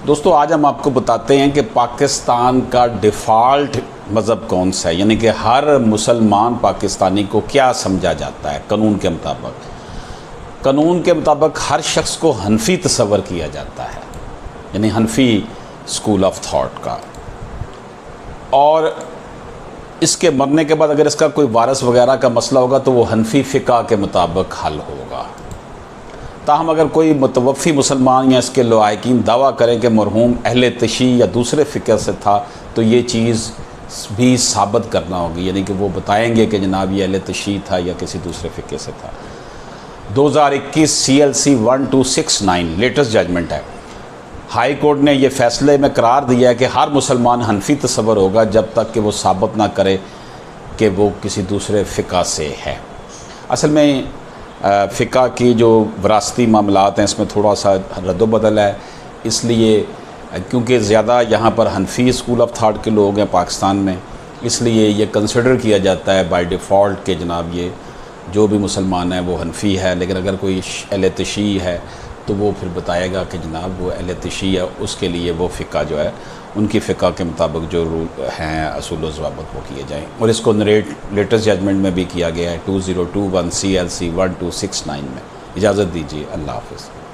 दोस्तों आज हम आपको बताते हैं कि पाकिस्तान का डिफ़ॉल्ट मज़हब कौन सा है, यानी कि हर मुसलमान पाकिस्तानी को क्या समझा जाता है। कानून के मुताबिक हर शख्स को हनफी तस्वर किया जाता है, यानी हनफी स्कूल ऑफ थॉट का। और इसके मरने के बाद अगर इसका कोई वारिस वगैरह का मसला होगा तो वो हनफी फ़िक़ा के मुताबिक हल होगा। ताहम अगर कोई मुतवफ़ी मुसलमान या इसके लवाकिन दावा करें कि मरहूम अहले तशी या दूसरे फ़िक़े से था, तो ये चीज़ भी साबित करना होगी, यानी कि वो बताएंगे कि जनाब ये अहले तशी था या किसी दूसरे फ़िक़े से था। 2021 CLC 1269 लेटेस्ट जजमेंट है। हाई कोर्ट ने यह फ़ैसले में करार दिया है कि हर मुसलमान हनफी तस्वर होगा जब तक कि वो साबित ना करे कि वो किसी दूसरे फ़िक़ा से है। असल में फ़िक़ा की जो विरासती मामलात हैं इसमें थोड़ा सा रद्द-ओ-बदल है, इसलिए क्योंकि ज़्यादा यहाँ पर हनफी स्कूल ऑफ थॉट के लोग हैं पाकिस्तान में, इसलिए ये कंसिडर किया जाता है बाय डिफ़ॉल्ट कि जनाब ये जो भी मुसलमान है वो हनफी है। लेकिन अगर कोई अहले तशी है तो वो फिर बताएगा कि जनाब वो अहले तशी है, उसके लिए वो फ़िक़ा जो है उनकी फ़िक़ा के मुताबिक जो रूल हैं असूल व ज़वाबित वो किए जाएँ। और इसको नरेट लेटेस्ट जजमेंट में भी किया गया है 2021 CLC 1269 में। इजाज़त दीजिए, अल्लाह हाफ़िज़।